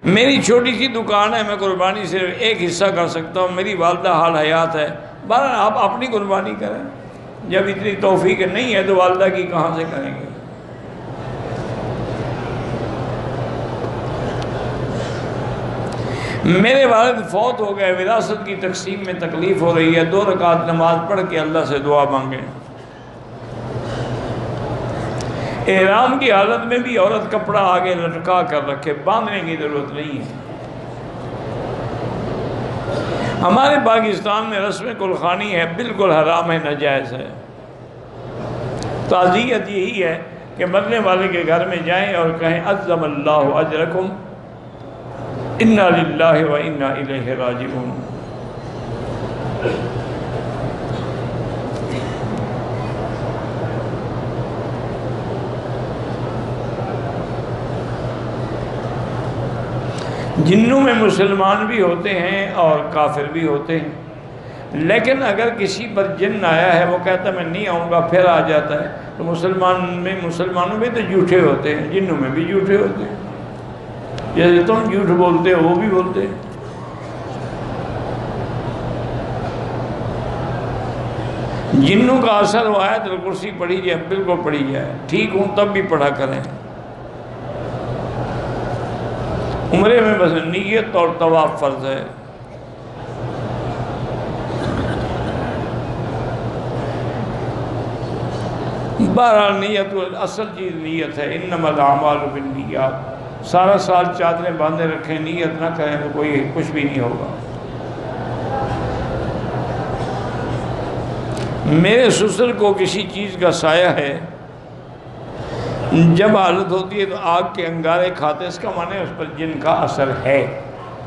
میری چھوٹی سی دکان ہے، میں قربانی سے ایک حصہ کر سکتا ہوں، میری والدہ حال حیات ہے، بہرحال آپ اپنی قربانی کریں، جب اتنی توفیق نہیں ہے تو والدہ کی کہاں سے کریں گے؟ میرے والد فوت ہو گئے، وراثت کی تقسیم میں تکلیف ہو رہی ہے، 2 رکعت نماز پڑھ کے اللہ سے دعا مانگیں۔ احرام کی حالت میں بھی عورت کپڑا آگے لٹکا کر رکھے، باندھنے کی ضرورت نہیں ہے۔ ہمارے پاکستان میں رسم کلخانی ہے، بالکل حرام ہے، ناجائز ہے۔ تعزیت یہی ہے کہ مرنے والے کے گھر میں جائیں اور کہیں عظم اللہ اجرکم انا للہ و انا الیہ راجعون۔ جنوں میں مسلمان بھی ہوتے ہیں اور کافر بھی ہوتے ہیں، لیکن اگر کسی پر جن آیا ہے وہ کہتا ہے میں نہیں آؤں گا، پھر آ جاتا ہے، تو مسلمانوں میں تو جھوٹے ہوتے ہیں، جنوں میں بھی جھوٹے ہوتے ہیں، جیسے تم جھوٹ بولتے ہو وہ بھی بولتے ہیں۔ جنوں کا اثر وہ آیت الکرسی پڑھی جائے، بالکل پڑھی جائے، ٹھیک ہوں تب بھی پڑھا کریں۔ عمرے میں بس نیت اور طواف فرض ہے۔ بہرحال نیت اصل چیز نیت ہے، انما الاعمال بالنیات۔ سارا سال چادریں باندھے رکھیں، نیت نہ کریں تو کوئی کچھ بھی نہیں ہوگا۔ میرے سسر کو کسی چیز کا سایہ ہے، جب حالت ہوتی ہے تو آگ کے انگارے کھاتے، اس کا معنی ہے اس پر جن کا اثر ہے،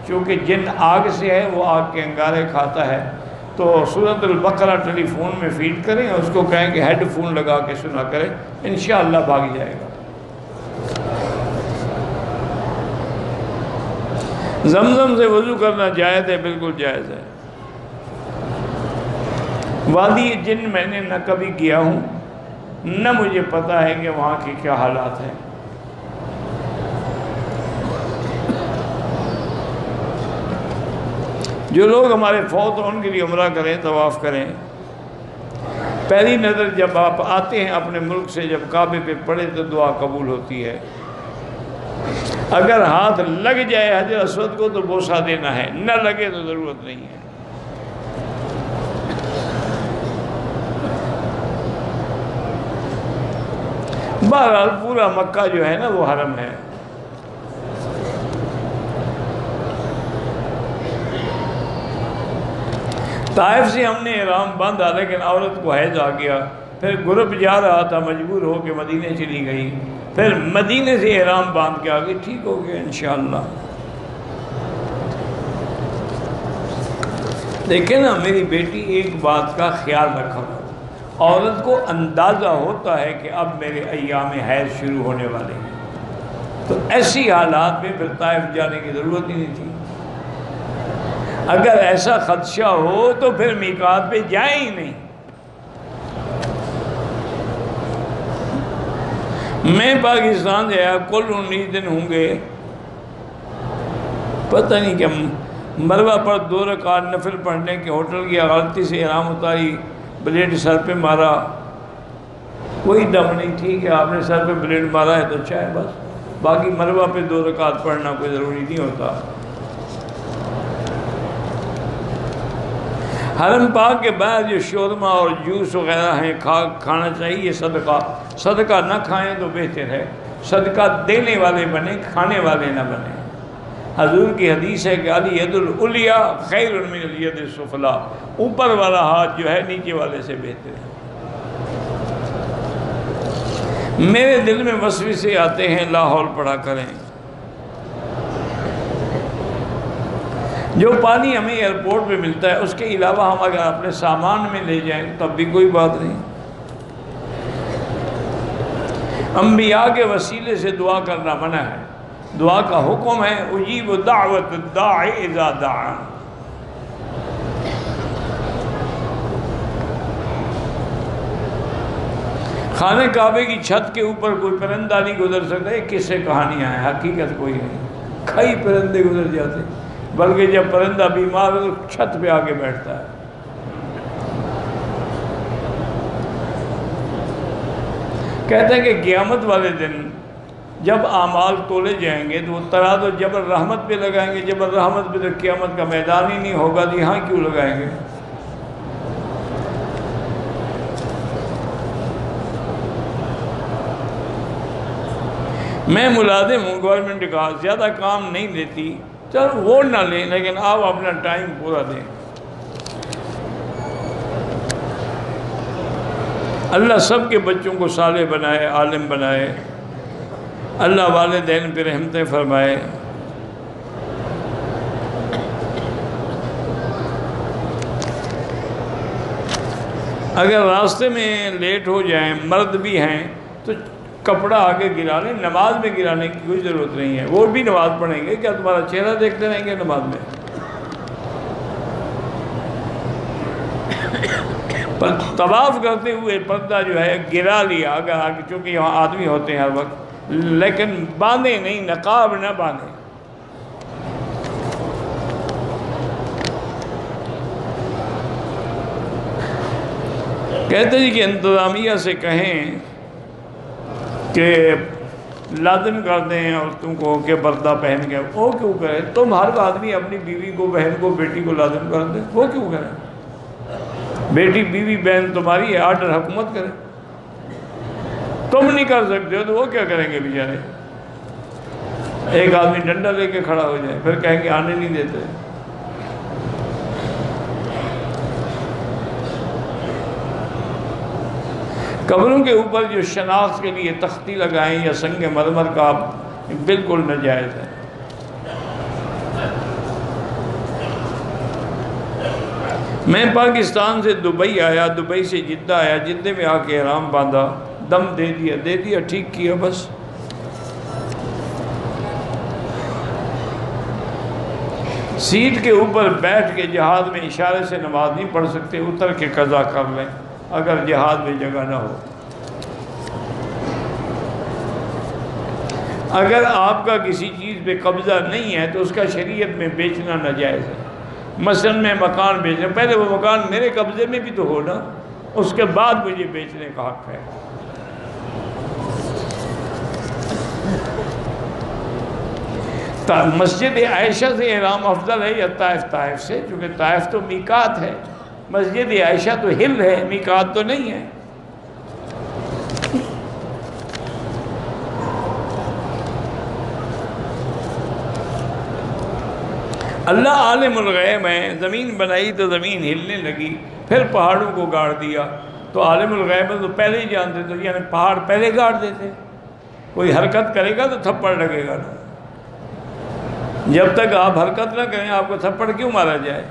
چونکہ جن آگ سے ہے وہ آگ کے انگارے کھاتا ہے۔ تو سورۃ البقرہ ٹیلی فون میں فیڈ کریں اور اس کو کہیں کہ ہیڈ فون لگا کے سنا کریں، انشاءاللہ بھاگ جائے گا۔ زمزم سے وضو کرنا جائز ہے، بالکل جائز ہے۔ وادی جن میں نے نہ کبھی گیا ہوں، نہ مجھے پتا ہے کہ وہاں کے کیا حالات ہیں۔ جو لوگ ہمارے فوت ہوں ان کے لیے عمرہ کریں، طواف کریں۔ پہلی نظر جب آپ آتے ہیں اپنے ملک سے، جب کعبے پہ پڑے تو دعا قبول ہوتی ہے۔ اگر ہاتھ لگ جائے حجر اسود کو تو بوسہ دینا ہے، نہ لگے تو ضرورت نہیں ہے۔ بہرحال پورا مکہ جو ہے نا وہ حرم ہے۔ طائف سے ہم نے احرام باندھا، لیکن عورت کو حیض آ گیا، پھر گروپ جا رہا تھا، مجبور ہو کے مدینے چلی گئی، پھر مدینے سے احرام باندھ کے آ گئی، ٹھیک ہو گیا انشاءاللہ۔ دیکھیں نا میری بیٹی، ایک بات کا خیال رکھا، عورت کو اندازہ ہوتا ہے کہ اب میرے ایام حیض شروع ہونے والے ہیں، تو ایسی حالات میں پھر طائف جانے کی ضرورت ہی نہیں تھی۔ اگر ایسا خدشہ ہو تو پھر میقات پہ جائیں ہی نہیں۔ میں پاکستان سے آیا، کل 19 دن ہوں گے، پتہ نہیں کہ مروہ پر 2 رکعت نفل پڑھنے کے ہوٹل کی غلطی سے احرام اتاری، بلیڈ سر پہ مارا، کوئی دم نہیں، ٹھیک ہے آپ نے سر پہ بلیڈ مارا ہے تو اچھا ہے، بس باقی مروہ پہ 2 رکعت پڑھنا کوئی ضروری نہیں ہوتا۔ حرم پاک کے باہر جو شورما اور جوس وغیرہ ہیں کھانا چاہیے، صدقہ نہ کھائیں تو بہتر ہے، صدقہ دینے والے بنیں، کھانے والے نہ بنیں۔ حضور کی حدیث ہے کہ الید العلیٰ خیر من الید السفلیٰ، اوپر والا ہاتھ جو ہے نیچے والے سے بہتر ہے۔ میرے دل میں وسوسے آتے ہیں، لا حول پڑھا کریں۔ جو پانی ہمیں ایئرپورٹ پہ ملتا ہے اس کے علاوہ ہم اگر اپنے سامان میں لے جائیں تب بھی کوئی بات نہیں۔ انبیاء کے وسیلے سے دعا کرنا منع ہے، دعا کا حکم ہے اجیب دعوت الداعی اذا دعان۔ خانہ کعبے کی چھت کے اوپر کوئی پرندہ نہیں گزر سکتا، یہ کس سے کہانیاں ہیں، حقیقت کوئی نہیں۔ کئی پرندے گزر جاتے، بلکہ جب پرندہ بیمار ہو تو چھت پہ آ کے بیٹھتا ہے۔ کہتے ہیں کہ قیامت والے دن جب اعمال تولے جائیں گے تو وہ تراز و جبر رحمت پہ لگائیں گے، جبر رحمت پہ تو قیامت کا میدان ہی نہیں ہوگا، تو یہاں کیوں لگائیں گے؟ میں ملازم ہوں، گورنمنٹ کا زیادہ کام نہیں دیتی، چلو وہ نہ لیں، لیکن آپ اپنا ٹائم پورا دیں۔ اللہ سب کے بچوں کو صالح بنائے، عالم بنائے، اللہ والدین پہ رحمتیں فرمائے۔ اگر راستے میں لیٹ ہو جائیں، مرد بھی ہیں تو کپڑا آگے گرا لیں، نماز میں گرانے کی کوئی ضرورت نہیں ہے، وہ بھی نماز پڑھیں گے، کیا تمہارا چہرہ دیکھتے رہیں گے نماز میں؟ طواف کرتے ہوئے پردہ جو ہے گرا لیا اگر آگے، چونکہ یہاں آدمی ہوتے ہیں ہر وقت، لیکن باندھیں نہیں، نقاب نہ باندھیں۔ کہتے ہیں کہ انتظامیہ سے کہیں کہ لازم کر دیں عورتوں کو کہ پردہ پہن کے، وہ کیوں کرے؟ تم ہر آدمی اپنی بیوی کو، بہن کو، بیٹی کو لازم کر دیں، وہ کیوں کرے؟ بیٹی، بیوی، بہن تمہاری ہے، آرڈر حکومت کرے، تم نہیں کر سکتے ہو تو وہ کیا کریں گے بیچارے؟ ایک آدمی ڈنڈا لے کے کھڑا ہو جائے، پھر کہیں گے آنے نہیں دیتے۔ قبروں کے اوپر جو شناخت کے لیے تختی لگائیں یا سنگ مرمر کا، بالکل ناجائز ہے۔ میں پاکستان سے دبئی آیا، دبئی سے جدہ آیا، جدہ میں آ کے احرام باندھا، دم دے دیا، ٹھیک کیا، بس۔ سیٹ کے اوپر بیٹھ کے جہاد میں اشارے سے نماز نہیں پڑھ سکتے، اتر کے قضا کر لیں اگر جہاد میں جگہ نہ ہو۔ اگر آپ کا کسی چیز پہ قبضہ نہیں ہے تو اس کا شریعت میں بیچنا ناجائز ہے۔ مثلا میں مکان بیچنا، پہلے وہ مکان میرے قبضے میں بھی تو ہو نا، اس کے بعد مجھے بیچنے کا حق ہے۔ مسجد عائشہ سے احرام افضل ہے یا طائف سے؟ چونکہ طائف تو میقات ہے، مسجد عائشہ تو ہل ہے، میقات تو نہیں ہے۔ اللہ عالم الغیب ہے، زمین بنائی تو زمین ہلنے لگی، پھر پہاڑوں کو گاڑ دیا، تو عالم الغیب ہے تو پہلے ہی جانتے تھے، یعنی پہاڑ پہلے گاڑ دیتے۔ کوئی حرکت کرے گا تو تھپڑ لگے گا نا، جب تک آپ حرکت نہ کریں آپ کو تھپڑ کیوں مارا جائے؟